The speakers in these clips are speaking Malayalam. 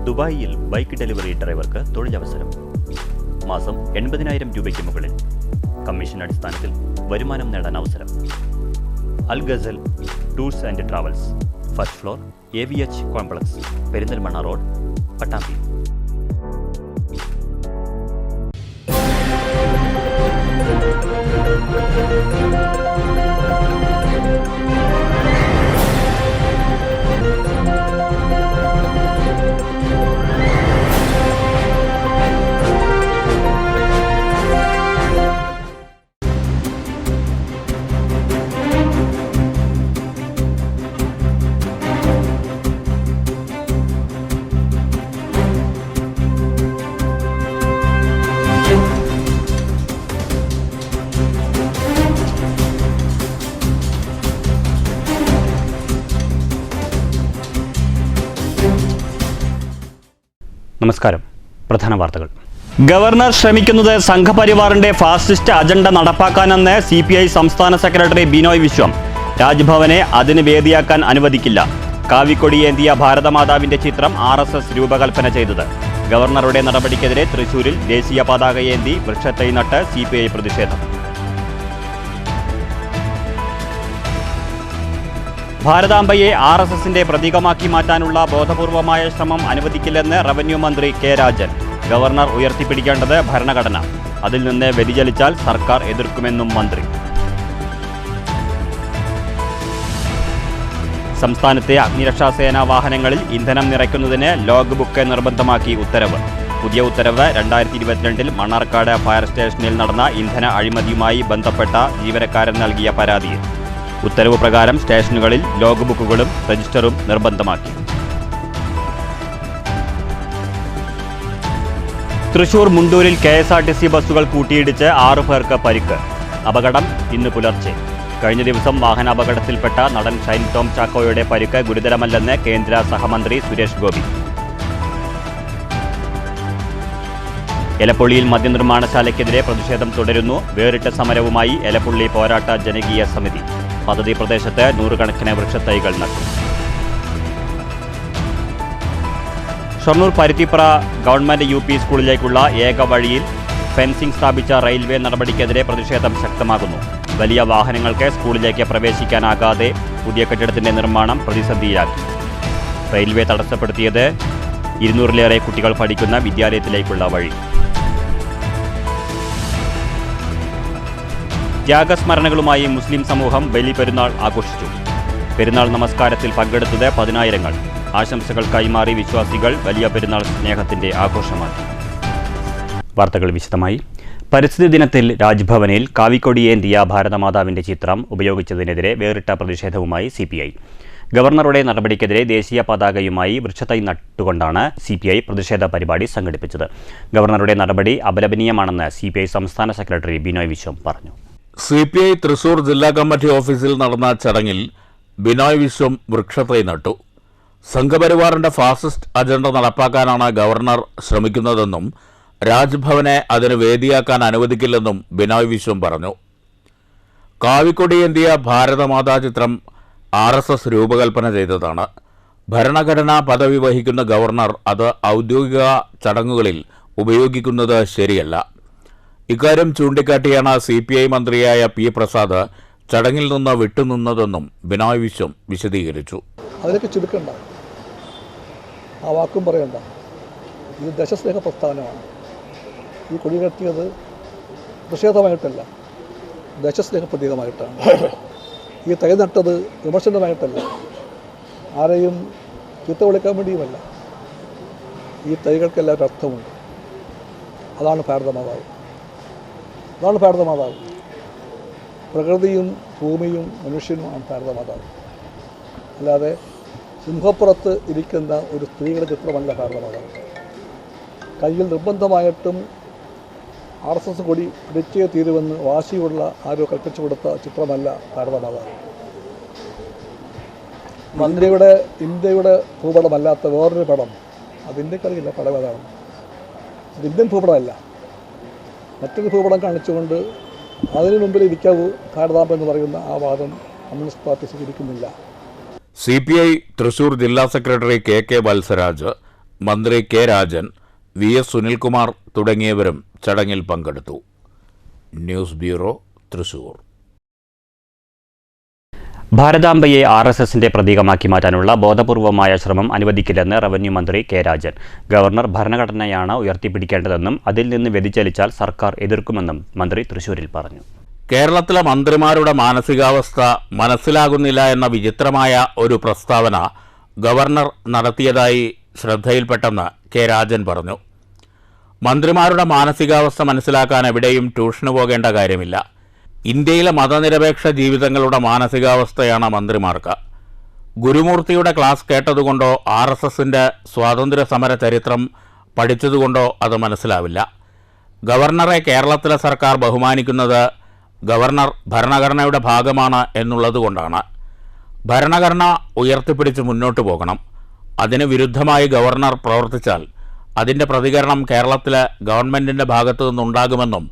ദുബായിൽ ബൈക്ക് ഡെലിവറി ഡ്രൈവർക്ക് തൊഴിലവസരം. മാസം 80,000 രൂപയ്ക്ക് മുകളിൽ കമ്മീഷൻ അടിസ്ഥാനത്തിൽ വരുമാനം നേടാൻ അവസരം. Al Ghazal tours and travels, first floor, AVH complex, Perinthalmanna road, Pattambi. നമസ്കാരം. പ്രധാന വാർത്തകൾ. ഗവർണർ ശ്രമിക്കുന്നത് സംഘപരിവാറിന്റെ ഫാസിസ്റ്റ് അജണ്ട നടപ്പാക്കാനെന്ന് CPI സംസ്ഥാന സെക്രട്ടറി ബിനോയ് വിശ്വം. രാജ്ഭവനെ അതിന് വേദിയാക്കാൻ അനുവദിക്കില്ല. കാവിക്കൊടിയേന്തിയ ഭാരതമാതാവിന്റെ ചിത്രം RSS രൂപകൽപ്പന ചെയ്തത്. ഗവർണറുടെ നടപടിക്കെതിരെ തൃശൂരിൽ ദേശീയ പതാകയേന്തി വൃക്ഷത്തൈ നട്ട് CPI പ്രതിഷേധം. ഭാരതാംബയെ RSSന്റെ പ്രതീകമാക്കി മാറ്റാനുള്ള ബോധപൂർവമായ ശ്രമം അനുവദിക്കില്ലെന്ന് റവന്യൂ മന്ത്രി K. രാജൻ. ഗവർണർ ഉയർത്തിപ്പിടിക്കേണ്ടത് ഭരണഘടന. അതിൽ നിന്ന് വ്യതിചലിച്ചാൽ സർക്കാർ എതിർക്കുമെന്നും മന്ത്രി. സംസ്ഥാനത്തെ അഗ്നിരക്ഷാസേനാ വാഹനങ്ങളിൽ ഇന്ധനം നിറയ്ക്കുന്നതിന് ലോഗ് ബുക്ക് നിർബന്ധമാക്കി ഉത്തരവ്. പുതിയ ഉത്തരവ് 2022 മണ്ണാർക്കാട് ഫയർ സ്റ്റേഷനിൽ നടന്ന ഇന്ധന അഴിമതിയുമായി ബന്ധപ്പെട്ട ജീവനക്കാരൻ നൽകിയ പരാതിയിൽ. ഉത്തരവ് പ്രകാരം സ്റ്റേഷനുകളിൽ ലോഗ് ബുക്കുകളും രജിസ്റ്ററും നിർബന്ധമാക്കി. തൃശൂർ മുണ്ടൂരിൽ KSRTC ബസ്സുകൾ കൂട്ടിയിടിച്ച് 6 പേർക്ക് പരിക്ക്. അപകടം ഇന്ന് പുലർച്ചെ. കഴിഞ്ഞ ദിവസം വാഹനാപകടത്തിൽപ്പെട്ട നടൻ ഷൈൻ ടോം ചാക്കോയുടെ പരിക്ക് ഗുരുതരമല്ലെന്ന് കേന്ദ്ര സഹമന്ത്രി സുരേഷ് ഗോപി. എലപ്പുള്ളിയിൽ മദ്യനിർമ്മാണശാലയ്ക്കെതിരെ പ്രതിഷേധം തുടരുന്നു. വേറിട്ട സമരവുമായി എലപ്പുള്ളി പോരാട്ട ജനകീയ സമിതി. പദ്ധതി പ്രദേശത്ത് 100 കണക്കിന് വൃക്ഷത്തൈകൾ നട്ടു. ഷൊർണൂർ പരുത്തിപ്ര ഗവൺമെന്റ് UP സ്കൂളിലേക്കുള്ള ഏക വഴിയിൽ ഫെൻസിംഗ് സ്ഥാപിച്ച റെയിൽവേ നടപടിക്കെതിരെ പ്രതിഷേധം ശക്തമാകുന്നു. വലിയ വാഹനങ്ങൾക്ക് സ്കൂളിലേക്ക് പ്രവേശിക്കാനാകാതെ പുതിയ കെട്ടിടത്തിന്റെ നിർമ്മാണം പ്രതിസന്ധിയിലാക്കി. റെയിൽവേ തടസ്സപ്പെടുത്തിയത് 200-ലേറെ കുട്ടികൾ പഠിക്കുന്ന വിദ്യാലയത്തിലേക്കുള്ള വഴി. ത്യാഗസ്മരണകളുമായി മുസ്ലിം സമൂഹം ബലിപെരുന്നാൾ ആഘോഷിച്ചു. പെരുന്നാൾ നമസ്കാരത്തിൽ പങ്കെടുത്തത് 10,000-ങ്ങൾ. ആശംസകൾ കൈമാറി വിശ്വാസികൾ വലിയ പെരുന്നാൾ സ്നേഹത്തിന്റെ ആഘോഷമാക്കി. വാർത്തകൾ വിശദമായി. പരിസ്ഥിതി ദിനത്തിൽ രാജ്ഭവനിൽ കാവിക്കൊടിയേന്തിയ ഭാരതമാതാവിന്റെ ചിത്രം ഉപയോഗിച്ചതിനെതിരെ വേറിട്ട പ്രതിഷേധവുമായി CPI. ഗവർണറുടെ നടപടിക്കെതിരെ ദേശീയ പതാകയുമായി വൃക്ഷത്തൈ നട്ടുകൊണ്ടാണ് CPI പ്രതിഷേധ പരിപാടി സംഘടിപ്പിച്ചത്. ഗവർണറുടെ നടപടി അപലപനീയമാണെന്ന് CPI സംസ്ഥാന സെക്രട്ടറി ബിനോയ് വിശ്വം പറഞ്ഞു. CPI തൃശൂർ ജില്ലാ കമ്മിറ്റി ഓഫീസിൽ നടന്ന ചടങ്ങിൽ ബിനോയ് വിശ്വം വൃക്ഷത്തൈ നട്ടു. സംഘപരിവാറിന്റെ ഫാസിസ്റ്റ് അജണ്ട നടപ്പാക്കാനാണ് ഗവർണർ ശ്രമിക്കുന്നതെന്നും രാജ്ഭവനെ അതിന് വേദിയാക്കാൻ അനുവദിക്കില്ലെന്നും ബിനോയ് വിശ്വം പറഞ്ഞു. കാവിക്കൊടിയേന്തിയ ഭാരതമാതാ ചിത്രം RSS രൂപകൽപ്പന ചെയ്തതാണ്. ഭരണഘടനാ പദവി വഹിക്കുന്ന ഗവർണർ അത് ഔദ്യോഗിക ചടങ്ങുകളിൽ ഉപയോഗിക്കുന്നത് ശരിയല്ല. ഇക്കാര്യം ചൂണ്ടിക്കാട്ടിയാണ് CPI മന്ത്രിയായ P. പ്രസാദ് ചടങ്ങിൽ നിന്ന് വിട്ടുനിന്നതെന്നും ബിനോയ് വിശ്വം വിശദീകരിച്ചു. അതിലേക്ക് ചുരുക്കണ്ട, ആ വാക്കും പറയണ്ട. ഇത് ദേശസ്നേഹ പ്രസ്ഥാനമാണ്. ഈ കൊടി കെട്ടിയത് പ്രതിഷേധമായിട്ടല്ല, ദേശസ്നേഹ പ്രതീകമായിട്ടാണ്. ഈ തൈ നട്ടത് വിമർശനമായിട്ടല്ല, ആരെയും ചീത്ത വിളിക്കാൻ വേണ്ടിയുമല്ല. ഈ തൈകൾക്കെല്ലാം ഒരു അർത്ഥമുണ്ട്. അതാണ് ഭാരതമാതാവ്. അതാണ് ഭാരതമാതാവ്. പ്രകൃതിയും ഭൂമിയും മനുഷ്യനുമാണ് ഭാരതമാതാവ്. അല്ലാതെ സിംഹപ്പുറത്ത് ഇരിക്കുന്ന ഒരു സ്ത്രീയുടെ ചിത്രമല്ല ഭാരതമാതാവ്. കയ്യിൽ നിർബന്ധമായിട്ടും RSS കൊടി പിടിച്ചേ തീരുമെന്ന് വാശിയുള്ള ആരോ കൽപ്പിച്ചു കൊടുത്ത ചിത്രമല്ല ഭാരതമാതാവ്. ഇന്ത്യയുടെ ഭൂപടമല്ലാത്ത വേറൊരു പടം, അത് ഇന്ത്യക്കറിയില്ല പടം ഏതാണ്. അത് ഇന്ത്യൻ ഭൂപടമല്ല, മറ്റൊരു ഭൂപടം കാണിച്ചുകൊണ്ട് അതിനു മുമ്പിൽ ഇരിക്കാവൂ ഭാരതാംബ എന്ന് പറയുന്ന ആ വാദം കമ്മ്യൂണിസ്റ്റ് പാർട്ടി സ്വീകരിക്കുന്നില്ല. CPI തൃശൂർ ജില്ലാ സെക്രട്ടറി KK വത്സരാജ്, മന്ത്രി കെ രാജൻ, VS സുനിൽകുമാർ തുടങ്ങിയവരും ചടങ്ങിൽ പങ്കെടുത്തു. News bureau, Thrissur. ഭാരതാംബയെ RSSന്റെ പ്രതീകമാക്കി മാറ്റാനുള്ള ബോധപൂർവമായ ശ്രമം അനുവദിക്കില്ലെന്ന് റവന്യൂ മന്ത്രി കെ രാജൻ. ഗവർണർ ഭരണഘടനയാണ് ഉയർത്തിപ്പിടിക്കേണ്ടതെന്നും അതിൽ നിന്ന് വ്യതിചലിച്ചാൽ സർക്കാർ എതിർക്കുമെന്നും മന്ത്രി തൃശൂരിൽ പറഞ്ഞു. കേരളത്തിലെ മന്ത്രിമാരുടെ മാനസികാവസ്ഥ മനസ്സിലാകുന്നില്ല എന്ന വിചിത്രമായ ഒരു പ്രസ്താവന ഗവർണർ നടത്തിയതായി ശ്രദ്ധയിൽപ്പെട്ടെന്ന് കെ രാജൻ പറഞ്ഞു. മന്ത്രിമാരുടെ മാനസികാവസ്ഥ മനസ്സിലാക്കാൻ എവിടെയും ട്യൂഷന് പോകേണ്ട കാര്യമില്ല. ഇന്ത്യയിലെ മതനിരപേക്ഷ ജീവിതങ്ങളുടെ മാനസികാവസ്ഥയാണ് മന്ത്രിമാർക്ക്. ഗുരുമൂർത്തിയുടെ ക്ലാസ് കേട്ടതുകൊണ്ടോ RSSന്റെ സ്വാതന്ത്ര്യ സമര ചരിത്രം പഠിച്ചതുകൊണ്ടോ അത് മനസ്സിലാവില്ല. ഗവർണറെ കേരളത്തിലെ സർക്കാർ ബഹുമാനിക്കുന്നത് ഗവർണർ ഭരണഘടനയുടെ ഭാഗമാണ് എന്നുള്ളതുകൊണ്ടാണ്. ഭരണഘടന ഉയർത്തിപ്പിടിച്ച് മുന്നോട്ട് പോകണം. അതിന് വിരുദ്ധമായി ഗവർണർ പ്രവർത്തിച്ചാൽ അതിൻ്റെ പ്രതികരണം കേരളത്തിലെ ഗവൺമെൻറ്റിൻ്റെ ഭാഗത്തു നിന്നുണ്ടാകുമെന്നും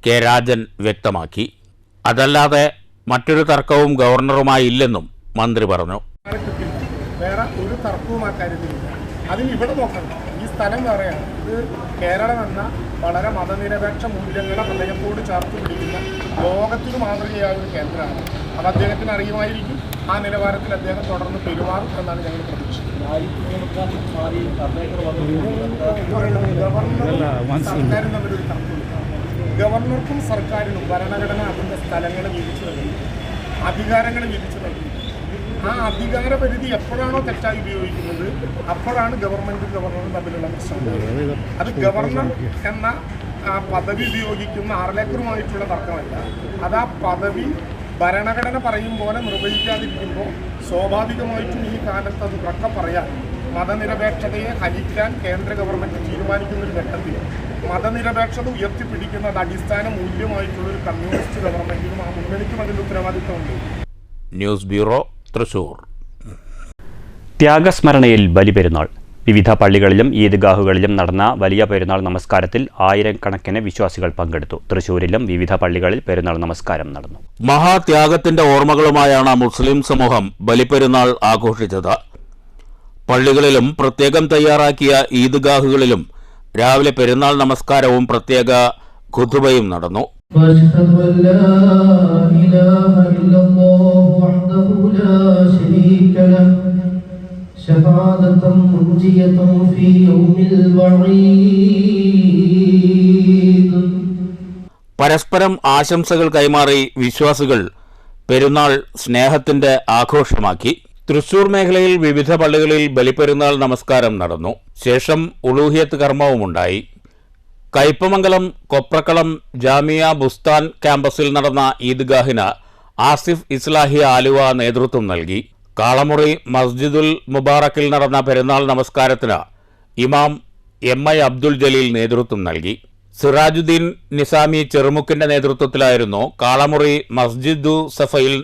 കെ രാജൻ വ്യക്തമാക്കി. അതല്ലാതെ മറ്റൊരു തർക്കവും ഗവർണറുമായി ഇല്ലെന്നും മന്ത്രി പറഞ്ഞു. വേറെ ഒരു തർക്കവും ആ കാര്യത്തിലില്ല. അതിന് ഇവിടെ നോക്കണം. ഈ സ്ഥലം വേറെയാണ്. ഇത് കേരളം എന്ന വളരെ മതനിരപേക്ഷ മൂല്യങ്ങളെ ഹൃദയത്തോട് ചേർത്ത് പിടിക്കുന്ന ലോകത്തിന് മാതൃകയായ ഒരു കേന്ദ്രമാണ്. അത് അദ്ദേഹത്തിന് അറിയുമായിരിക്കും. ആ നിലവാരത്തിൽ അദ്ദേഹം തുടർന്ന് പെരുമാറും എന്നാണ് ഞങ്ങൾ പ്രതീക്ഷിക്കുന്നത്. സർക്കാരും തമ്മിലൊരു തർക്കമില്ല. ഗവർണർക്കും സർക്കാരിനും ഭരണഘടന അതിൻ്റെ സ്ഥലങ്ങൾ വിധിച്ചു നൽകി, അധികാരങ്ങൾ വിധിച്ചു നൽകി. ആ അധികാര പരിധി എപ്പോഴാണോ തെറ്റായി ഉപയോഗിക്കുന്നത് അപ്പോഴാണ് ഗവൺമെൻറ്റും ഗവർണറും തമ്മിലുള്ള പ്രശ്നം. അത് ഗവർണർ എന്ന ആ പദവി ഉപയോഗിക്കുന്ന ആർലേക്കറുമായിട്ടുള്ള തർക്കമല്ല. അത് ആ പദവി ഭരണഘടന പറയും പോലെ നിർവഹിക്കാതിരിക്കുമ്പോൾ സ്വാഭാവികമായിട്ടും ഈ കാലത്ത് അത് ഉറക്കെ പറയാൻ മതനിരപേക്ഷതയെ ഹനിക്കാൻ കേന്ദ്ര ഗവൺമെൻറ് തീരുമാനിക്കുന്നൊരു ഘട്ടത്തിൽ മതനിരപേക്ഷത ഉയർത്തിപ്പിടിക്കുന്നത് അടിസ്ഥാന മൂല്യമായിട്ടുള്ളൊരു കമ്മ്യൂണിസ്റ്റ് ഗവൺമെൻറ്റിനും ആ മുന്നണിക്കും അതിൻ്റെ ഉത്തരവാദിത്തമുണ്ട്. News bureau, Thrissur. ത്യാഗസ്മരണയിൽ ബലിപെരുന്നാൾ. വിവിധ പള്ളികളിലും ഈദ്ഗാഹുകളിലും നടന്ന വലിയ പെരുന്നാൾ നമസ്കാരത്തിൽ ആയിരക്കണക്കിന് വിശ്വാസികൾ പങ്കെടുത്തു. തൃശൂരിലും വിവിധ പള്ളികളിൽ പെരുന്നാൾ നമസ്കാരം നടന്നു. മഹാത്യാഗത്തിന്റെ ഓർമ്മകളുമായാണ് മുസ്ലിം സമൂഹം ബലിപെരുന്നാൾ ആഘോഷിച്ചത്. പള്ളികളിലും പ്രത്യേകം തയ്യാറാക്കിയ ഈദ്ഗാഹുകളിലും രാവിലെ പെരുന്നാൾ നമസ്കാരവും പ്രത്യേക ഖുതുബയും നടന്നു. واشهد ان لا اله الا الله وحده لا شريك له شهادة منجية في يوم الوعيد. പരസ്പരം ആശംസകൾ കൈമാറി വിശ്വാസികൾ പെരുന്നാൾ സ്നേഹത്തിന്റെ ആഘോഷമാക്കി. തൃശൂർ മേഖലയിൽ വിവിധ പള്ളികളിൽ ബലിപെരുന്നാൾ നമസ്കാരം നടന്നു. ശേഷം ഉളൂഹിയത്ത് കർമ്മവുമുണ്ടായി. കയ്പമംഗലം കൊപ്രക്കളം ജാമിയ ബുസ്താൻ ക്യാമ്പസിൽ നടന്ന ഈദ്ഗാഹിന് ആസിഫ് ഇസ്ലാഹി ആലുവ നേതൃത്വം നൽകി. കാളമുറി മസ്ജിദുൽ മുബാറക്കിൽ നടന്ന പെരുന്നാൾ നമസ്കാരത്തിന് ഇമാം MI അബ്ദുൽ ജലീൽ നേതൃത്വം നൽകി. സിറാജുദ്ദീൻ നിസാമി ചെറുമുക്കിന്റെ നേതൃത്വത്തിലായിരുന്നു കാളമുറി മസ്ജിദു സഫയിൽ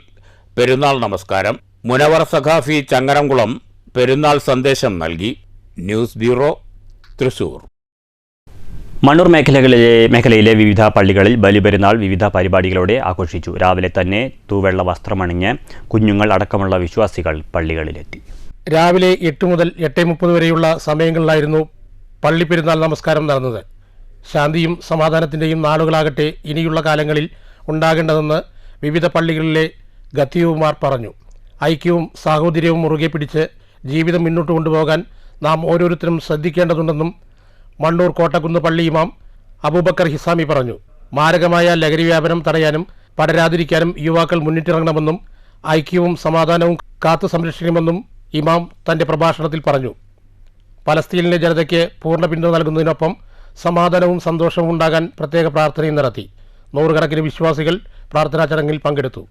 പെരുന്നാൾ നമസ്കാരം. മുനവർ സഖാഫി ചങ്ങരംകുളം പെരുന്നാൾ സന്ദേശം നൽകി. News bureau, Thrissur. മണ്ണൂർ മേഖലയിലെ വിവിധ പള്ളികളിൽ ബലിപെരുന്നാൾ വിവിധ പരിപാടികളോടെ ആഘോഷിച്ചു. രാവിലെ തന്നെ തൂവെള്ള വസ്ത്രമണിഞ്ഞ് കുഞ്ഞുങ്ങൾ അടക്കമുള്ള വിശ്വാസികൾ പള്ളികളിലെത്തി. രാവിലെ 8 മുതൽ 8:30 വരെയുള്ള സമയങ്ങളിലായിരുന്നു പള്ളിപ്പെരുന്നാൾ നമസ്കാരം നടന്നത്. ശാന്തിയും സമാധാനത്തിൻ്റെയും നാളുകളാകട്ടെ ഇനിയുള്ള കാലങ്ങളിൽ ഉണ്ടാകേണ്ടതെന്ന് വിവിധ പള്ളികളിലെ ഖത്തീബുമാർ പറഞ്ഞു. ഐക്യവും സാഹോദര്യവും മുറുകെ പിടിച്ച് ജീവിതം മുന്നോട്ട് കൊണ്ടുപോകാൻ നാം ഓരോരുത്തരും ശ്രദ്ധിക്കേണ്ടതുണ്ടെന്നും മണ്ണൂർ കോട്ടക്കുന്ന് പള്ളി ഇമാം അബൂബക്കർ ഹിസാമി പറഞ്ഞു. മാരകമായ ലഹരി വ്യാപനം തടയാനും പടരാതിരിക്കാനും യുവാക്കൾ മുന്നിട്ടിറങ്ങണമെന്നും ഐക്യവും സമാധാനവും കാത്തു സംരക്ഷിക്കണമെന്നും ഇമാം തന്റെ പ്രഭാഷണത്തിൽ പറഞ്ഞു. പലസ്തീനിലെ ജനതയ്ക്ക് പൂർണ്ണ പിന്തുണ നൽകുന്നതിനൊപ്പം സമാധാനവും സന്തോഷവും ഉണ്ടാകാൻ പ്രത്യേക പ്രാർത്ഥനയും നടത്തി. നൂറുകണക്കിന് വിശ്വാസികൾ പ്രാർത്ഥനാ ചടങ്ങിൽ പങ്കെടുത്തു.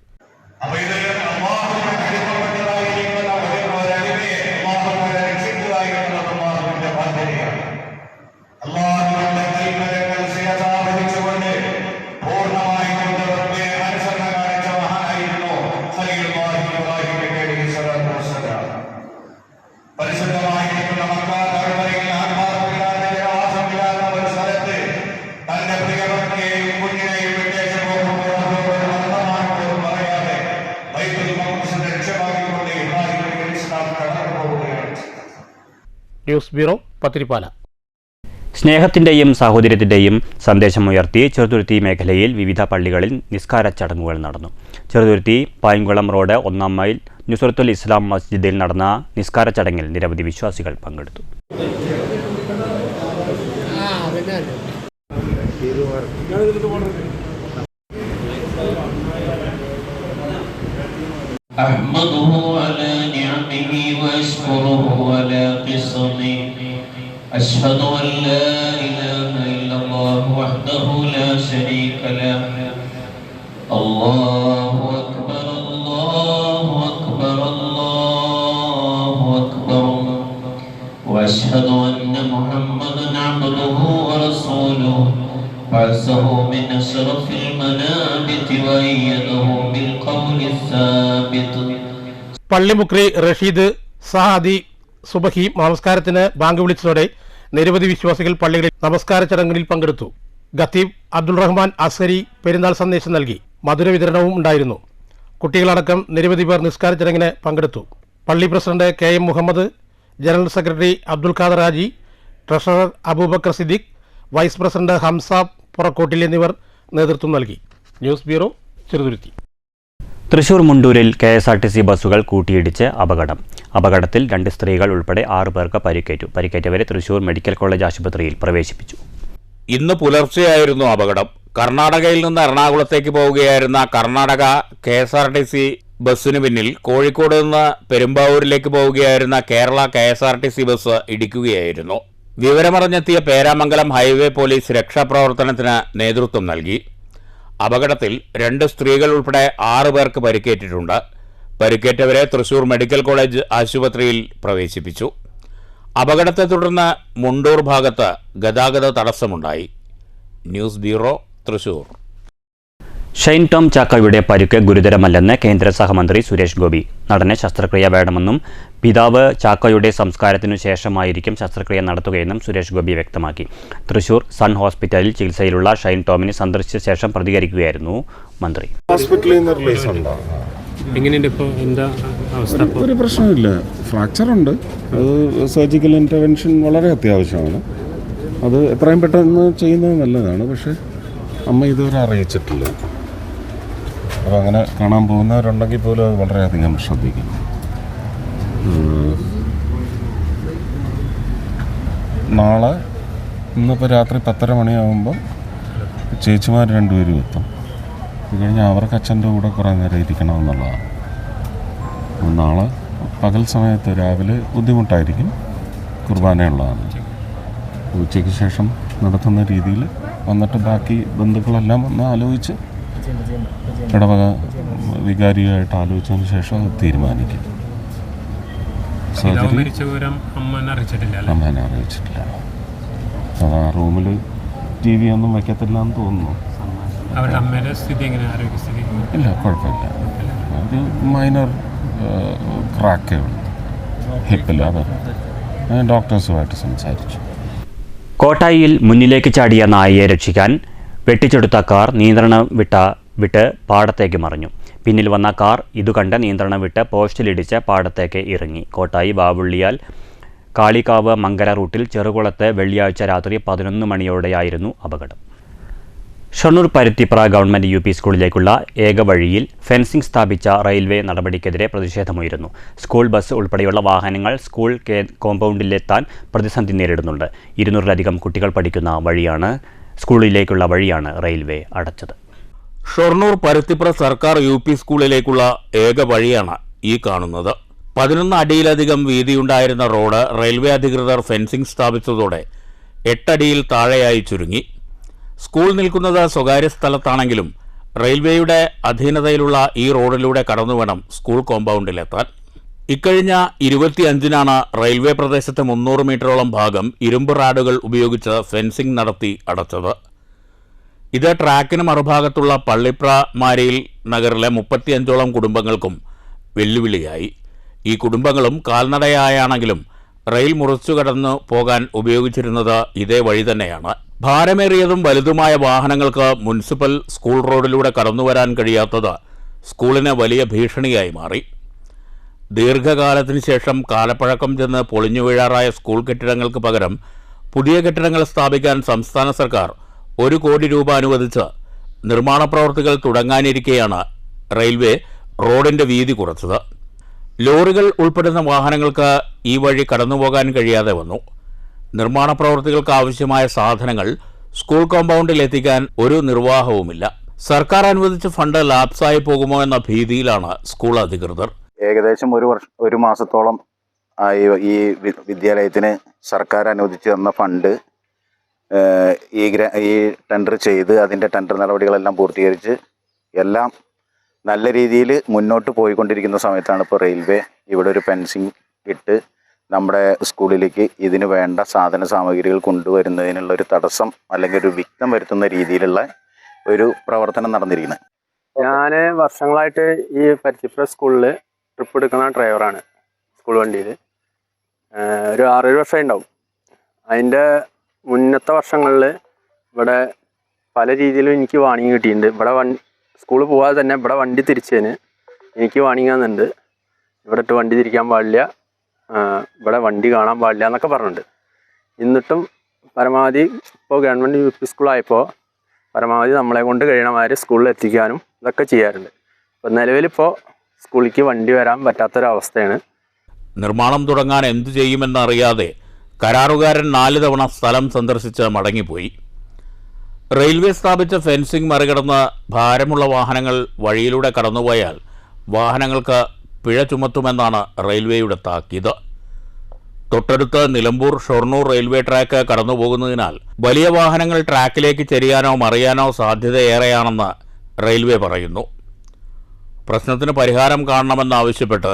News bureau, Pathirippala. സ്നേഹത്തിൻ്റെയും സാഹോദര്യത്തിൻ്റെയും സന്ദേശമുയർത്തി ചെറുതുരുത്തി മേഖലയിൽ വിവിധ പള്ളികളിൽ നിസ്കാര ചടങ്ങുകൾ നടന്നു. ചെറുതുരുത്തി പായംകുളം റോഡ് 1-ാം മൈൽ നുസ്രത്തുൽ ഇസ്ലാം മസ്ജിദിൽ നടന്ന നിസ്കാര ചടങ്ങിൽ നിരവധി വിശ്വാസികൾ പങ്കെടുത്തു. أحمده على نعمه وأشكره على قسمه أشهد أن لا إله إلا الله وحده لا شريك له الله أكبر الله أكبر الله أكبر وأشهد أن محمدا عبده ورسوله بعثه من أشرف المنابت وأيده بالقول الثابت. പള്ളിമുക്രി റഷീദ് സഹാദി സുബഹി നമസ്കാരത്തിന് ബാങ്ക് വിളിച്ചതോടെ നിരവധി വിശ്വാസികൾ പള്ളികളിൽ നമസ്കാര ചടങ്ങുകളിൽ പങ്കെടുത്തു. ഖത്തീബ് അബ്ദുൾ റഹ്മാൻ അസ്ഹരി പെരുന്നാൾ സന്ദേശം നൽകി. മധുര വിതരണവും ഉണ്ടായിരുന്നു. കുട്ടികളടക്കം നിരവധി പേർ നിസ്കാര ചടങ്ങിന് പങ്കെടുത്തു. പള്ളി president KM Muhammad, general secretary Abdul Khader Haji, treasurer Abubakar Siddique, vice president Hamsa Purakkottil എന്നിവർ നേതൃത്വം നൽകി. News bureau, Cheruthuruthy. തൃശൂർ മുണ്ടൂരിൽ KSRTC ബസ്സുകൾ കൂട്ടിയിടിച്ച് അപകടം. അപകടത്തിൽ 2 സ്ത്രീകൾ ഉൾപ്പെടെ 6 പേർക്ക് പരിക്കേറ്റു. പരിക്കേറ്റവരെ തൃശൂർ മെഡിക്കൽ കോളേജ് ആശുപത്രിയിൽ പ്രവേശിപ്പിച്ചു. ഇന്ന് പുലർച്ചെയായിരുന്നു അപകടം. കർണാടകയിൽ നിന്ന് എറണാകുളത്തേക്ക് പോവുകയായിരുന്ന കർണാടക KSRTC ബസ്സിനു പിന്നിൽ കോഴിക്കോട് നിന്ന് പെരുമ്പാവൂരിലേക്ക് പോവുകയായിരുന്ന കേരള KSRTC ബസ് ഇടിക്കുകയായിരുന്നു. വിവരമറിഞ്ഞെത്തിയ പേരാമംഗലം ഹൈവേ പോലീസ് രക്ഷാപ്രവർത്തനത്തിന് നേതൃത്വം നൽകി. അപകടത്തിൽ 2 സ്ത്രീകൾ ഉൾപ്പെടെ 6 പേർക്ക് പരിക്കേറ്റിട്ടുണ്ട്. പരിക്കേറ്റവരെ തൃശൂർ മെഡിക്കൽ കോളേജ് ആശുപത്രിയിൽ പ്രവേശിപ്പിച്ചു. അപകടത്തെ തുടർന്ന് മുണ്ടൂർ ഭാഗത്ത് ഗതാഗത തടസ്സമുണ്ടായി. News bureau, Thrissur. ഷൈൻ ടോം ചാക്കോയുടെ പരിക്ക് ഗുരുതരമല്ലെന്ന് കേന്ദ്ര സഹമന്ത്രി സുരേഷ് ഗോപി. നടന് ശസ്ത്രക്രിയ വേണമെന്നും പിതാവ് ചാക്കോയുടെ സംസ്കാരത്തിനു ശേഷമായിരിക്കും ശസ്ത്രക്രിയ നടത്തുകയെന്നും സുരേഷ് ഗോപി വ്യക്തമാക്കി. തൃശൂർ സൺ ഹോസ്പിറ്റലിൽ ചികിത്സയിലുള്ള ഷൈൻ ടോമിനെ സന്ദർശിച്ച ശേഷം പ്രതികരിക്കുകയായിരുന്നു മന്ത്രി. ഒരു പ്രശ്നമില്ല. ഫ്രാക്ചർ ഉണ്ട്. അത് സർജിക്കൽ ഇൻ്റർവെൻഷൻ വളരെ അത്യാവശ്യമാണ്. അത് എത്രയും പെട്ടെന്ന് ചെയ്യുന്നത് നല്ലതാണ്. പക്ഷേ അമ്മ ഇതുവരെ അറിയിച്ചിട്ടില്ല. അപ്പോൾ അങ്ങനെ കാണാൻ പോകുന്നവരുണ്ടെങ്കിൽ പോലും അത് വളരെയധികം ശ്രദ്ധിക്കണം. നാളെ ഇന്നിപ്പോൾ രാത്രി 10:30 മണിയാകുമ്പോൾ ചേച്ചിമാർ 2 പേരും എത്തും. അത് കഴിഞ്ഞാൽ അവർക്ക് അച്ഛൻ്റെ കൂടെ കുറേ നേരം ഇരിക്കണമെന്നുള്ളതാണ്. നാളെ പകൽ സമയത്ത് രാവിലെ ബുദ്ധിമുട്ടായിരിക്കും. കുർബാനയുള്ളതാണ്. ഉച്ചയ്ക്ക് ശേഷം നടത്തുന്ന രീതിയിൽ വന്നിട്ട് ബാക്കി ബന്ധുക്കളെല്ലാം ഒന്ന് ആലോചിച്ച് ഇടവക വികാരിയായിട്ട് ആലോചിച്ചതിന് ശേഷം അത് തീരുമാനിക്കും. സർജറി അമ്മേനെ അറിയിച്ചിട്ടില്ല. അത് ആ റൂമിൽ TV ഒന്നും വയ്ക്കത്തില്ല എന്ന് തോന്നുന്നു. ഇല്ല, കുഴപ്പമില്ല. ഒരു മൈനർ ക്രാക്കേ ഉള്ളൂ ഹിപ്പിൽ. അത് ഡോക്ടേഴ്സുമായിട്ട് സംസാരിച്ചു. കോട്ടായിയിൽ മുന്നിലേക്ക് ചാടിയ നായയെ രക്ഷിക്കാൻ വെട്ടിച്ചെടുത്ത കാർ നിയന്ത്രണം വിട്ട് പാടത്തേക്ക് മറിഞ്ഞു. പിന്നിൽ വന്ന കാർ ഇതുകണ്ട് നിയന്ത്രണം വിട്ട് പോസ്റ്റിലിടിച്ച് പാടത്തേക്ക് ഇറങ്ങി. കോട്ടായി ബാവുള്ളിയാൽ കാളികാവ് മങ്കര റൂട്ടിൽ ചെറുകുളത്ത് വെള്ളിയാഴ്ച രാത്രി 11 മണിയോടെയായിരുന്നു അപകടം. ഷൊർണൂർ പരുത്തിപ്ര ഗവൺമെൻറ് UP സ്കൂളിലേക്കുള്ള ഏക വഴിയിൽ ഫെൻസിംഗ് സ്ഥാപിച്ച റെയിൽവേ നടപടിക്കെതിരെ പ്രതിഷേധമുയരുന്നു. സ്കൂൾ ബസ് ഉൾപ്പെടെയുള്ള വാഹനങ്ങൾ സ്കൂൾ കോമ്പൗണ്ടിലെത്താൻ പ്രതിസന്ധി നേരിടുന്നുണ്ട്. 200-ലധികം കുട്ടികൾ പഠിക്കുന്ന സ്കൂളിലേക്കുള്ള വഴിയാണ് റെയിൽവേ അടച്ചത്. ഷൊർണൂർ പരുത്തിപ്ര സർക്കാർ UP സ്കൂളിലേക്കുള്ള ഏക വഴിയാണ് ഈ കാണുന്നത്. 11 അടിയിലധികം വീതിയുണ്ടായിരുന്ന റോഡ് റെയിൽവേ അധികൃതർ ഫെൻസിംഗ് സ്ഥാപിച്ചതോടെ 8 അടിയിൽ താഴെയായി ചുരുങ്ങി. സ്കൂൾ നിൽക്കുന്നത് സ്വകാര്യ സ്ഥലത്താണെങ്കിലും റെയിൽവേയുടെ അധീനതയിലുള്ള ഈ റോഡിലൂടെ കടന്നുവേണം സ്കൂൾ കോമ്പൗണ്ടിലെത്താൻ. ഇക്കഴിഞ്ഞ 25-നാണ് റെയിൽവേ പ്രദേശത്തെ 300 മീറ്ററോളം ഭാഗം ഇരുമ്പ് റാഡുകൾ ഉപയോഗിച്ച് ഫെൻസിംഗ് നടത്തി അടച്ചത്. ഇത് ട്രാക്കിന് മറുഭാഗത്തുള്ള പള്ളിപ്ര മാരിയിൽ നഗറിലെ 35ഓളം കുടുംബങ്ങൾക്കും വെല്ലുവിളിയായി. ഈ കുടുംബങ്ങളും കാൽനടയായാണെങ്കിലും റെയിൽ മുറിച്ചു കടന്നു പോകാൻ ഉപയോഗിച്ചിരുന്നത് ഇതേ വഴി തന്നെയാണ്. ഭാരമേറിയതും വലുതുമായ വാഹനങ്ങൾക്ക് മുനിസിപ്പൽ സ്കൂൾ റോഡിലൂടെ കടന്നുവരാൻ കഴിയാത്തത് സ്കൂളിന് വലിയ ഭീഷണിയായി മാറി. ദീർഘകാലത്തിന് ശേഷം കാലപ്പഴക്കം ചെന്ന് പൊളിഞ്ഞു വീഴാറായ സ്കൂൾ കെട്ടിടങ്ങൾക്ക് പകരം പുതിയ കെട്ടിടങ്ങൾ സ്ഥാപിക്കാൻ സംസ്ഥാന സർക്കാർ 1 കോടി രൂപ അനുവദിച്ച് നിർമ്മാണ പ്രവൃത്തികൾ തുടങ്ങാനിരിക്കെയാണ് റെയിൽവേ റോഡിന്റെ വീതി കുറച്ചത്. ലോറികൾ ഉൾപ്പെടുന്ന വാഹനങ്ങൾക്ക് ഈ വഴി കടന്നുപോകാൻ കഴിയാതെ വന്നു. നിർമ്മാണ പ്രവൃത്തികൾക്ക് ആവശ്യമായ സാധനങ്ങൾ സ്കൂൾ കോമ്പൗണ്ടിൽ എത്തിക്കാൻ ഒരു നിർവാഹവുമില്ല. സർക്കാർ അനുവദിച്ച ഫണ്ട് ലാപ്സായി പോകുമോ എന്ന ഭീതിയിലാണ് സ്കൂൾ അധികൃതർ. ഏകദേശം ഒരു മാസത്തോളം ആയി ഈ വിദ്യാലയത്തിന് സർക്കാർ അനുവദിച്ചു തന്ന ഫണ്ട് ഈ ടെൻഡർ ചെയ്ത് അതിൻ്റെ ടെൻഡർ നടപടികളെല്ലാം പൂർത്തീകരിച്ച് എല്ലാം നല്ല രീതിയിൽ മുന്നോട്ട് പോയിക്കൊണ്ടിരിക്കുന്ന സമയത്താണ് ഇപ്പോൾ റെയിൽവേ ഇവിടെ ഒരു ഫെൻസിങ് ഇട്ട് നമ്മുടെ സ്കൂളിലേക്ക് ഇതിന് വേണ്ട സാധന സാമഗ്രികൾ കൊണ്ടുവരുന്നതിനുള്ള ഒരു തടസ്സം അല്ലെങ്കിൽ ഒരു വിഘ്നം വരുത്തുന്ന രീതിയിലുള്ള ഒരു പ്രവർത്തനം നടന്നിരിക്കുന്നത്. ഞാൻ വർഷങ്ങളായിട്ട് ഈ പരുത്തിപ്പുറ സ്കൂളിൽ ട്രിപ്പ് എടുക്കുന്ന ഡ്രൈവറാണ്. സ്കൂൾ വണ്ടിയിൽ ഒരു 6-7 വർഷമായി ഉണ്ടാവും. അതിൻ്റെ മുന്നത്തെ വർഷങ്ങളിൽ ഇവിടെ പല രീതിയിലും എനിക്ക് വാണിംഗ് കിട്ടിയിട്ടുണ്ട്. ഇവിടെ സ്കൂളിൽ പോകാതെ തന്നെ ഇവിടെ വണ്ടി തിരിച്ചതിന് എനിക്ക് വാണിംഗ് തന്നിട്ടുണ്ട്. ഇവിടെ ഇട്ട് വണ്ടി തിരിക്കാൻ പാടില്ല, ഇവിടെ വണ്ടി കാണാൻ പാടില്ല എന്നൊക്കെ പറഞ്ഞിട്ടുണ്ട്. എന്നിട്ടും പരമാവധി ഇപ്പോൾ ഗവൺമെൻറ് UP സ്കൂളായപ്പോൾ പരമാവധി നമ്മളെ കൊണ്ട് കഴിയണമാതിരി സ്കൂളിൽ എത്തിക്കാനും ഇതൊക്കെ ചെയ്യാറുണ്ട്. അപ്പോൾ നിലവിലിപ്പോൾ സ്കൂളിലേക്ക് വണ്ടി വരാൻ പറ്റാത്തൊരവസ്ഥയാണ്. നിർമ്മാണം തുടങ്ങാൻ എന്തു ചെയ്യുമെന്നറിയാതെ കരാറുകാരൻ 4 തവണ സ്ഥലം സന്ദർശിച്ച് മടങ്ങിപ്പോയി. റെയിൽവേ സ്ഥാപിച്ച ഫെൻസിംഗ് മറികടന്ന് ഭാരമുള്ള വാഹനങ്ങൾ വഴിയിലൂടെ കടന്നുപോയാൽ വാഹനങ്ങൾക്ക് പിഴ ചുമത്തുമെന്നാണ് റെയിൽവേയുടെ താക്കീത്. തൊട്ടടുത്ത് നിലമ്പൂർ ഷൊർണൂർ റെയിൽവേ ട്രാക്ക് കടന്നുപോകുന്നതിനാൽ വലിയ വാഹനങ്ങൾ ട്രാക്കിലേക്ക് ചെരിയാനോ മറിയാനോ സാധ്യതയേറെയാണെന്ന് റെയിൽവേ പറയുന്നു. പ്രശ്നത്തിന് പരിഹാരം കാണണമെന്നാവശ്യപ്പെട്ട്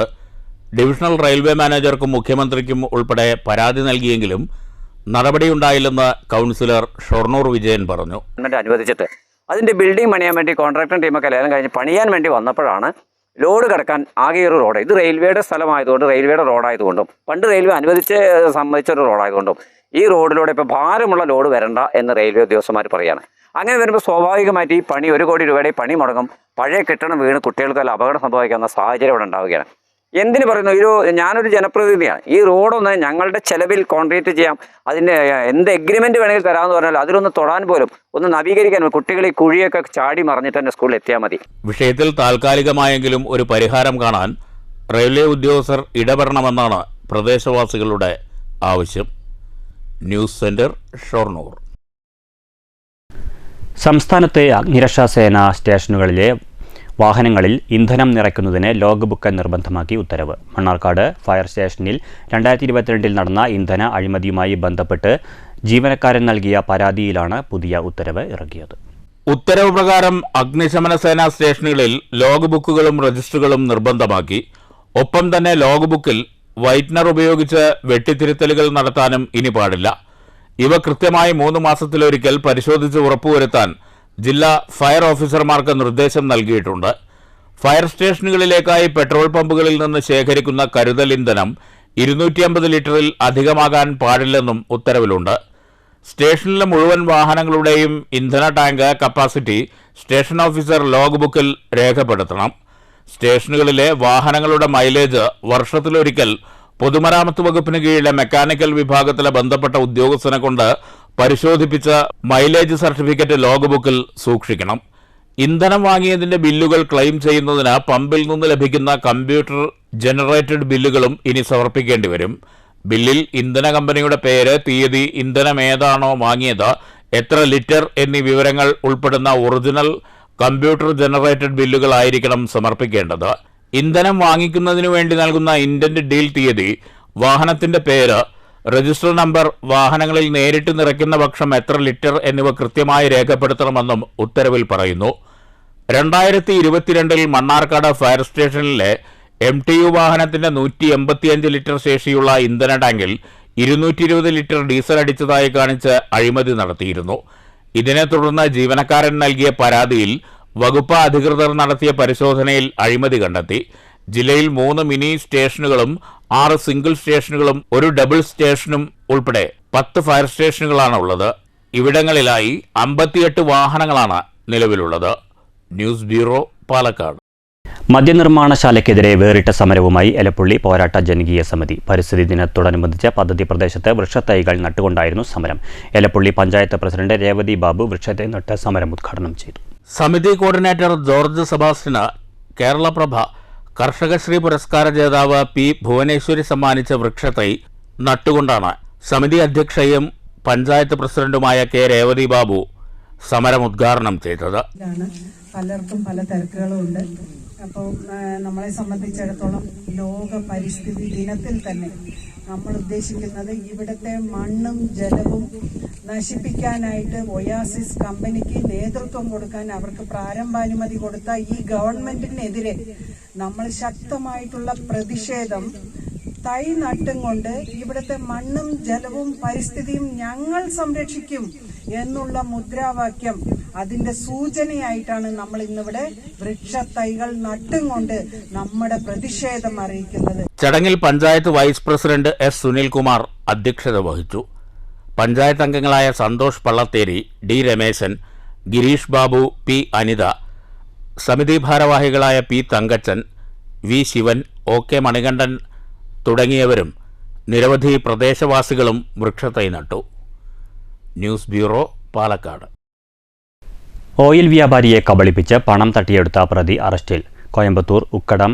ഡിവിഷണൽ റെയിൽവേ മാനേജർക്കും മുഖ്യമന്ത്രിക്കും ഉൾപ്പെടെ പരാതി നൽകിയെങ്കിലും നടപടിയുണ്ടായില്ലെന്ന് കൗൺസിലർ ഷൊർണൂർ വിജയൻ പറഞ്ഞു. ഗവൺമെൻറ് അനുവദിച്ചിട്ട് അതിൻ്റെ ബിൽഡിംഗ് പണിയാൻ വേണ്ടി കോൺട്രാക്ടർ ടീമൊക്കെ ലേലം കഴിഞ്ഞ് പണിയാൻ വേണ്ടി വന്നപ്പോഴാണ് ലോഡ് കിടക്കാൻ ആകെ ഒരു റോഡ്, ഇത് റെയിൽവേയുടെ സ്ഥലമായതുകൊണ്ട് റെയിൽവേയുടെ റോഡായതുകൊണ്ടും പണ്ട് റെയിൽവേ അനുവദിച്ച് സംബന്ധിച്ചൊരു റോഡായതുകൊണ്ടും ഈ റോഡിലൂടെ ഇപ്പോൾ ഭാരമുള്ള ലോഡ് വരണ്ട എന്ന് റെയിൽവേ ഉദ്യോഗസ്ഥന്മാർ പറയുകയാണ്. അങ്ങനെ വരുമ്പോൾ സ്വാഭാവികമായിട്ട് ഈ പണി 1 കോടി രൂപയുടെ പണി മുടങ്ങും, പഴയ കെട്ടിടം വീണ് കുട്ടികൾക്ക് അപകടം സംഭവിക്കാവുന്ന സാഹചര്യം ഇവിടെ ഉണ്ടാവുകയാണ്. എന്തിനു പറയുന്നു, ഞാനൊരു ജനപ്രതിനിധിയാണ്. ഈ റോഡൊന്ന് ഞങ്ങളുടെ ചെലവിൽ കോൺക്രീറ്റ് ചെയ്യാം, അതിൻ്റെ എന്ത് എഗ്രിമെൻറ്റ് വേണമെങ്കിൽ തരാമെന്ന് പറഞ്ഞാൽ അതിലൊന്ന് തൊടാൻ പോലും ഒന്ന് നവീകരിക്കാൻ കുട്ടികൾ ഈ കുഴിയൊക്കെ ചാടി മറിഞ്ഞിട്ട് തന്നെ സ്കൂളിൽ എത്തിയാൽ മതി. വിഷയത്തിൽ താൽക്കാലികമായെങ്കിലും ഒരു പരിഹാരം കാണാൻ റെയിൽവേ ഉദ്യോഗസ്ഥർ ഇടപെടണമെന്നാണ് പ്രദേശവാസികളുടെ ആവശ്യം. News centre, Shoranur. സംസ്ഥാനത്തെ അഗ്നിരക്ഷാസേന സ്റ്റേഷനുകളിലെ വാഹനങ്ങളിൽ ഇന്ധനം നിറയ്ക്കുന്നതിന് ലോഗ് ബുക്ക് നിർബന്ധമാക്കി ഉത്തരവ്. മണ്ണാർക്കാട് ഫയർ സ്റ്റേഷനിൽ 2022 നടന്ന ഇന്ധന അഴിമതിയുമായി ബന്ധപ്പെട്ട് ജീവനക്കാരൻ നൽകിയ പരാതിയിലാണ് പുതിയ ഉത്തരവ് ഇറക്കിയത്. ഉത്തരവ് പ്രകാരം അഗ്നിശമന സേനാ സ്റ്റേഷനുകളിൽ ലോഗ് ബുക്കുകളും രജിസ്റ്ററുകളും നിർബന്ധമാക്കി. ഒപ്പം തന്നെ ലോഗ് ബുക്കിൽ വൈറ്റ്നർ ഉപയോഗിച്ച് വെട്ടിത്തിരുത്തലുകൾ നടത്താനും ഇനി പാടില്ല. ഇവ കൃത്യമായി 3 മാസത്തിലൊരിക്കൽ പരിശോധിച്ച് ഉറപ്പുവരുത്താൻ ജില്ലാ ഫയർ ഓഫീസർമാർക്ക് നിർദ്ദേശം നൽകിയിട്ടുണ്ട്. ഫയർ സ്റ്റേഷനുകളിലേക്കായി പെട്രോൾ പമ്പുകളിൽ നിന്ന് ശേഖരിക്കുന്ന കരുതൽ ഇന്ധനം 250 ലിറ്ററിൽ അധികമാകാൻ പാടില്ലെന്നും ഉത്തരവിലുണ്ട്. സ്റ്റേഷനിലെ മുഴുവൻ വാഹനങ്ങളുടെയും ഇന്ധന tank capacity station officer log ബുക്കിൽ രേഖപ്പെടുത്തണം. സ്റ്റേഷനുകളിലെ വാഹനങ്ങളുടെ മൈലേജ് വർഷത്തിലൊരിക്കൽ പൊതുമരാമത്ത് വകുപ്പിന് കീഴിലെ മെക്കാനിക്കൽ വിഭാഗത്തിലെ ബന്ധപ്പെട്ട ഉദ്യോഗസ്ഥനെ കൊണ്ട് പരിശോധിപ്പിച്ച മൈലേജ് സർട്ടിഫിക്കറ്റ് ലോഗ് ബുക്കിൽ സൂക്ഷിക്കണം. ഇന്ധനം വാങ്ങിയതിന്റെ ബില്ലുകൾ ക്ലെയിം ചെയ്യുന്നതിന് പമ്പിൽ നിന്ന് ലഭിക്കുന്ന കമ്പ്യൂട്ടർ ജനറേറ്റഡ് ബില്ലുകളും ഇനി സമർപ്പിക്കേണ്ടി വരും. ബില്ലിൽ ഇന്ധന കമ്പനിയുടെ പേര്, തീയതി, ഇന്ധനം ഏതാണോ വാങ്ങിയത്, എത്ര ലിറ്റർ എന്നീ വിവരങ്ങൾ ഉൾപ്പെടുന്ന ഒറിജിനൽ കമ്പ്യൂട്ടർ ജനറേറ്റഡ് ബില്ലുകളായിരിക്കണം സമർപ്പിക്കേണ്ടത്. ഇന്ധനം വാങ്ങിക്കുന്നതിനു വേണ്ടി നൽകുന്ന ഇന്റന്റ് ഡീൽ തീയതി, വാഹനത്തിന്റെ പേര്, രജിസ്റ്റർ നമ്പർ, വാഹനങ്ങളിൽ നേരിട്ട് നിറയ്ക്കുന്ന പക്ഷം എത്ര ലിറ്റർ എന്നിവ കൃത്യമായി രേഖപ്പെടുത്തണമെന്നും ഉത്തരവിൽ പറയുന്നു. 2022 മണ്ണാർക്കാട് ഫയർ സ്റ്റേഷനിലെ MTU വാഹനത്തിന്റെ 185 ലിറ്റർ ശേഷിയുള്ള ഇന്ധന ടാങ്കിൽ 220 ലിറ്റർ ഡീസൽ അടിച്ചതായി കാണിച്ച് അഴിമതി നടത്തിയിരുന്നു. ഇതിനെ തുടർന്ന് ജീവനക്കാരൻ നൽകിയ പരാതിയിൽ വകുപ്പ് അധികൃതർ നടത്തിയ പരിശോധനയിൽ അഴിമതി കണ്ടെത്തി. ജില്ലയിൽ 3 മിനി സ്റ്റേഷനുകളും 6 സിംഗിൾ സ്റ്റേഷനുകളും 1 ഡബിൾ സ്റ്റേഷനും ഉൾപ്പെടെ 10 ഫയർ സ്റ്റേഷനുകളാണ് ഉള്ളത്. ഇവിടങ്ങളിലായി 58 വാഹനങ്ങളാണ് നിലവിലുള്ളത്. News bureau, Palakkad. മദ്യനിർമ്മാണശാലയ്ക്കെതിരെ വേറിട്ട സമരവുമായി എലപ്പുള്ളി പോരാട്ട ജനകീയ സമിതി. പരിസ്ഥിതി ദിനത്തോടനുബന്ധിച്ച് പദ്ധതി പ്രദേശത്ത് വൃക്ഷത്തൈകൾ നട്ടുകൊണ്ടായിരുന്നു സമരം. എലപ്പുള്ളി പഞ്ചായത്ത് പ്രസിഡന്റ് രേവതി ബാബു വൃക്ഷത്തൈ നട്ട് സമരം ഉദ്ഘാടനം ചെയ്തു. സമിതി കോർഡിനേറ്റർ ജോർജ് സെബാസ്റ്റ്യന് കേരളപ്രഭ കർഷകശ്രീ പുരസ്കാര ജേതാവ് പി ഭുവനേശ്വരി സമ്മാനിച്ച വൃക്ഷത്തൈ നട്ടുകൊണ്ടാണ് സമിതി അധ്യക്ഷയും പഞ്ചായത്ത് പ്രസിഡന്റുമായ കെ രേവതി ബാബു സമരം ഉദ്ഘാടനം ചെയ്തത്. പലർക്കും പല തിരക്കുകളും ഉണ്ട്. അപ്പോൾ നമ്മളെ സംബന്ധിച്ചിടത്തോളം ലോക പരിസ്ഥിതി ദിനത്തിൽ തന്നെ നമ്മൾ ഉദ്ദേശിക്കുന്നത് ഇവിടുത്തെ മണ്ണും ജലവും നശിപ്പിക്കാനായിട്ട് ഒയാസിസ് കമ്പനിക്ക് നേതൃത്വം കൊടുക്കാൻ അവർക്ക് പ്രാരംഭാനുമതി കൊടുത്ത ഈ ഗവൺമെന്റിനെതിരെ നമ്മൾ ശക്തമായിട്ടുള്ള പ്രതിഷേധം തൈ നട്ടും കൊണ്ട് ഇവിടുത്തെ മണ്ണും ജലവും പരിസ്ഥിതിയും ഞങ്ങൾ സംരക്ഷിക്കും എന്നുള്ള മുദ്രാവാക്യം അതിന്റെ സൂചനയായിട്ടാണ് നമ്മൾ ഇന്നിവിടെ വൃക്ഷത്തൈകൾ നട്ടും കൊണ്ട് നമ്മുടെ പ്രതിഷേധം അറിയിക്കുന്നത്. ചടങ്ങിൽ panchayat vice president S Sunilkumar അധ്യക്ഷത വഹിച്ചു. പഞ്ചായത്ത് അംഗങ്ങളായ സന്തോഷ് പള്ളത്തേരി, ഡി രമേശൻ, ഗിരീഷ് ബാബു, പി അനിത, സമിതി ഭാരവാഹികളായ P Thankachan, V Sivan, O K Manikandan തുടങ്ങിയവരും നിരവധി പ്രദേശവാസികളും വൃക്ഷത്തൈ നട്ടു. News bureau, Palakkad. ഓയിൽ വ്യാപാരിയെ കബളിപ്പിച്ച് പണം തട്ടിയെടുത്ത പ്രതി അറസ്റ്റിൽ. കോയമ്പത്തൂർ ഉക്കടം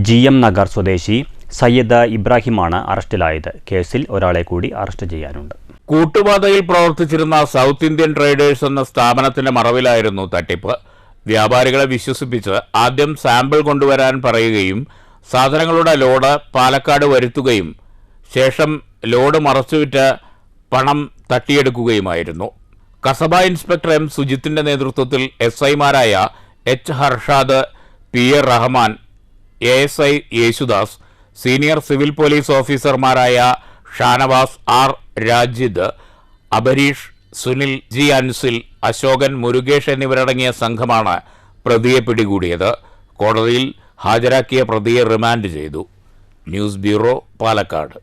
GM നഗർ സ്വദേശി സയ്യിദ് ഇബ്രാഹിമാണ് അറസ്റ്റിലായത്. കേസിൽ ഒരാളെ കൂടി അറസ്റ്റ് ചെയ്യാനുണ്ട്. കൂട്ടുപാതയിൽ പ്രവർത്തിച്ചിരുന്ന സൗത്ത് ഇന്ത്യൻ ട്രേഡേഴ്സ് എന്ന സ്ഥാപനത്തിന്റെ മറവിലായിരുന്നു തട്ടിപ്പ്. വ്യാപാരികളെ വിശ്വസിപ്പിച്ച് ആദ്യം സാമ്പിൾ കൊണ്ടുവരാൻ പറയുകയും സാധനങ്ങളുടെ ലോഡ് പാലക്കാട് വരുത്തുകയും ശേഷം ലോഡ് മറച്ചുവിറ്റ് പണം തട്ടിയെടുക്കുകയുമായിരുന്നു. കസബ ഇൻസ്പെക്ടർ M സുജിത്തിന്റെ നേതൃത്വത്തിൽ SIമാരായ H Harshad, PA Rahman, ASI Yesudas, senior civil police ഓഫീസർമാരായ ഷാനവാസ്, R രാജിദ്, അബരീഷ്, സുനിൽ, G അൻസിൽ, അശോകൻ, മുരുകേഷ് എന്നിവരടങ്ങിയ സംഘമാണ് പ്രതിയെ പിടികൂടിയത്. കോടതിയിൽ ഹാജരാക്കിയ പ്രതിയെ റിമാൻഡ് ചെയ്തു. News bureau, Palakkad.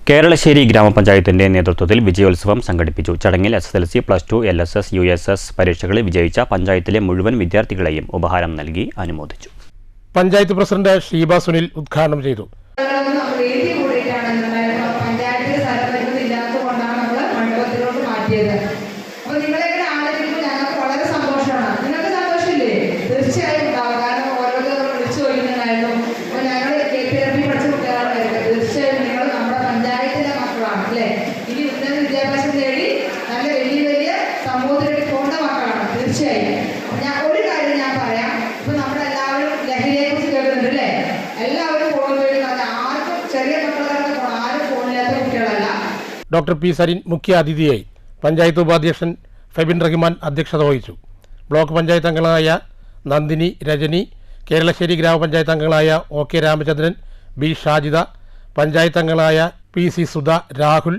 കേരളശ്ശേരി ഗ്രാമപഞ്ചായത്തിന്റെ നേതൃത്വത്തിൽ വിജയോത്സവം സംഘടിപ്പിച്ചു. ചടങ്ങിൽ SSLC, +2, LSS, USS പരീക്ഷകളിൽ വിജയിച്ച പഞ്ചായത്തിലെ മുഴുവൻ വിദ്യാർത്ഥികളെയും ഉപഹാരം നൽകി അനുമോദിച്ചു. പഞ്ചായത്ത് പ്രസിഡന്റ് ഷീബ സുനിൽ ഉദ്ഘാടനം ചെയ്തു. ഡോക്ടർ പി സരിൻ മുഖ്യ അതിഥിയായി. പഞ്ചായത്ത് ഉപാധ്യക്ഷൻ ഫെബിൻ റഹിമാൻ അധ്യക്ഷത വഹിച്ചു. ബ്ലോക്ക് പഞ്ചായത്ത് അംഗങ്ങളായ നന്ദിനി, രജനി, കേരളശ്ശേരി ഗ്രാമപഞ്ചായത്ത് അംഗങ്ങളായ OK രാമചന്ദ്രൻ, B ഷാജിദ, പഞ്ചായത്ത് അംഗങ്ങളായ PC സുധ, രാഹുൽ,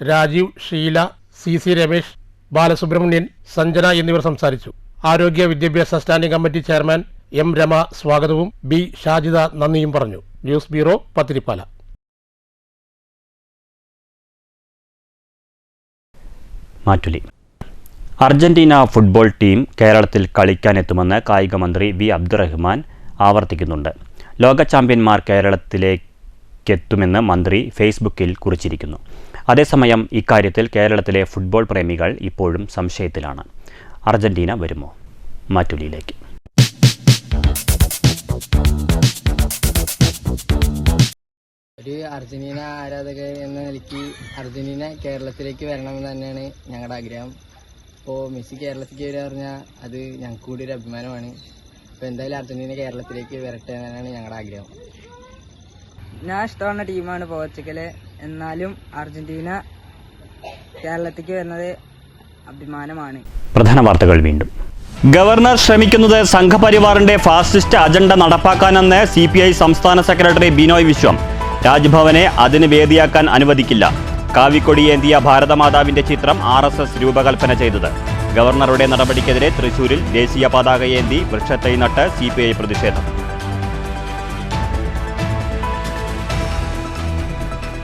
രാജീവ്, ഷീല, CC രമേശ്, ബാലസുബ്രഹ്മണ്യൻ, സഞ്ജന എന്നിവർ സംസാരിച്ചു. ആരോഗ്യ വിദ്യാഭ്യാസ standing committee chairman M Rama സ്വാഗതവും B ഷാജിദ നന്ദിയും പറഞ്ഞു. News bureau, Pathirippala. മാറ്റുലി. അർജന്റീന ഫുട്ബോൾ ടീം കേരളത്തിൽ കളിക്കാനെത്തുമെന്ന് കായിക മന്ത്രി V അബ്ദുറഹ്മാൻ ആവർത്തിക്കുന്നുണ്ട്. ലോക ചാമ്പ്യന്മാർ കേരളത്തിലേക്കെത്തുമെന്ന് മന്ത്രി ഫേസ്ബുക്കിൽ കുറിച്ചിരിക്കുന്നു. അതേസമയം ഇക്കാര്യത്തിൽ കേരളത്തിലെ ഫുട്ബോൾ പ്രേമികൾ ഇപ്പോഴും സംശയത്തിലാണ്. അർജന്റീന വരുമോ? മാറ്റുലിയിലേക്ക്. ഒരു അർജന്റീന ആരാധകർ എന്ന നിലയ്ക്ക് അർജന്റീന കേരളത്തിലേക്ക് വരണമെന്ന് തന്നെയാണ് ഞങ്ങളുടെ ആഗ്രഹം. ഇപ്പോൾ മെസ്സി കേരളത്തിലേക്ക് വരിക പറഞ്ഞാൽ അത് ഞങ്ങൾക്ക് കൂടി ഒരു അഭിമാനമാണ്. അപ്പോൾ എന്തായാലും അർജന്റീന കേരളത്തിലേക്ക് വരട്ടെ എന്നാണ് ഞങ്ങളുടെ ആഗ്രഹം. ഞാൻ ഇഷ്ടമുള്ള ടീമാണ് പോർച്ചുഗൽ. എന്നാലും അർജന്റീന കേരളത്തിലേക്ക് വരുന്നത് അഭിമാനമാണ്. പ്രധാന വാർത്തകൾ വീണ്ടും. ഗവർണർ ശ്രമിക്കുന്നത് സംഘപരിവാറിന്റെ ഫാസിസ്റ്റ് അജണ്ട നടപ്പാക്കാനെന്ന് CPI സംസ്ഥാന സെക്രട്ടറി ബിനോയ് വിശ്വം. രാജ്ഭവനെ അതിന് വേദിയാക്കാൻ അനുവദിക്കില്ല. കാവിക്കൊടിയേന്തിയ ഭാരതമാതാവിന്റെ ചിത്രം RSS രൂപകൽപ്പന ചെയ്തത്. ഗവർണറുടെ നടപടിക്കെതിരെ തൃശൂരിൽ ദേശീയ പതാകയേന്തി വൃക്ഷത്തൈ നട്ട് CPI പ്രതിഷേധം.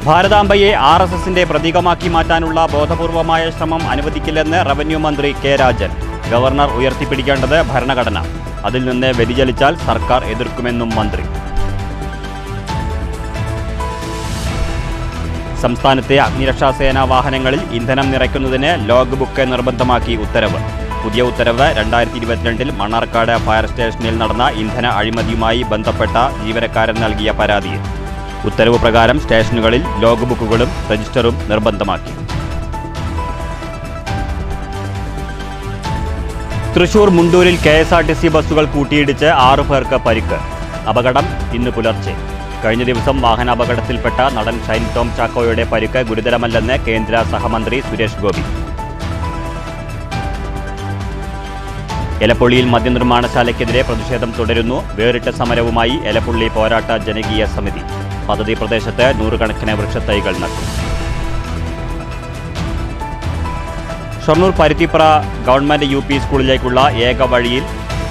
ഭാരതാംബയെ RSSന്റെ പ്രതീകമാക്കി മാറ്റാനുള്ള ബോധപൂർവമായ ശ്രമം അനുവദിക്കില്ലെന്ന് റവന്യൂ മന്ത്രി K രാജൻ. ഗവർണർ ഉയർത്തിപ്പിടിക്കേണ്ടത് ഭരണഘടന. അതിൽ നിന്ന് വ്യതിചലിച്ചാൽ സർക്കാർ എതിർക്കുമെന്നും മന്ത്രി. സംസ്ഥാനത്തെ അഗ്നിരക്ഷാസേനാ വാഹനങ്ങളിൽ ഇന്ധനം നിറയ്ക്കുന്നതിന് ലോഗ് ബുക്ക് നിർബന്ധമാക്കി ഉത്തരവ്. പുതിയ ഉത്തരവ് 2022 മണ്ണാർക്കാട് ഫയർ സ്റ്റേഷനിൽ നടന്ന ഇന്ധന അഴിമതിയുമായി ബന്ധപ്പെട്ട ജീവനക്കാരൻ നൽകിയ പരാതിയിൽ. ഉത്തരവ് പ്രകാരം സ്റ്റേഷനുകളിൽ ലോഗ് ബുക്കുകളും രജിസ്റ്ററും നിർബന്ധമാക്കി. തൃശൂർ മുണ്ടൂരിൽ KSRTC ബസ്സുകൾ കൂട്ടിയിടിച്ച് 6 പേർക്ക് പരിക്ക്. അപകടം ഇന്ന് പുലർച്ചെ. കഴിഞ്ഞ ദിവസം വാഹനാപകടത്തിൽപ്പെട്ട നടൻ ഷൈൻ ടോം ചാക്കോയുടെ പരിക്ക് ഗുരുതരമല്ലെന്ന് കേന്ദ്ര സഹമന്ത്രി സുരേഷ് ഗോപി. എലപ്പുള്ളിയിൽ മദ്യനിർമ്മാണശാലയ്ക്കെതിരെ പ്രതിഷേധം തുടരുന്നു. വേറിട്ട സമരവുമായി എലപ്പുള്ളി പോരാട്ട ജനകീയ സമിതി. പദ്ധതി പ്രദേശത്ത് 100 കണക്കിന് വൃക്ഷത്തൈകൾ നട്ടു. ഷൊർണൂർ പരുത്തിപ്ര ഗവൺമെന്റ് UP സ്കൂളിലേക്കുള്ള ഏക വഴിയിൽ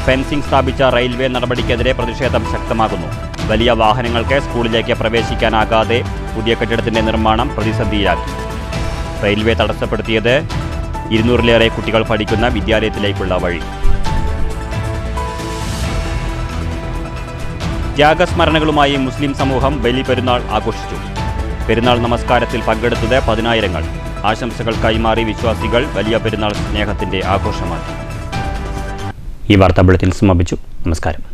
ഫെൻസിംഗ് സ്ഥാപിച്ച റെയിൽവേ നടപടിക്കെതിരെ പ്രതിഷേധം ശക്തമാകുന്നു. വലിയ വാഹനങ്ങൾക്ക് സ്കൂളിലേക്ക് പ്രവേശിക്കാനാകാതെ പുതിയ കെട്ടിടത്തിന്റെ നിർമ്മാണം പ്രതിസന്ധിയിലാക്കി. റെയിൽവേ തടസ്സപ്പെടുത്തിയത് 200-ലേറെ കുട്ടികൾ പഠിക്കുന്ന വിദ്യാലയത്തിലേക്കുള്ള വഴി. ത്യാഗസ്മരണകളുമായി മുസ്ലിം സമൂഹം ബലിപെരുന്നാൾ ആഘോഷിച്ചു. പെരുന്നാൾ നമസ്കാരത്തിൽ പങ്കെടുത്തത് 10,000-ങ്ങൾ. ആശംസകൾ കൈമാറി വിശ്വാസികൾ വലിയ പെരുന്നാൾ സ്നേഹത്തിന്റെ ആഘോഷമാക്കി. ഈ വാർത്താ ബുള്ളറ്റിൻ സമാപിച്ചു. നമസ്കാരം.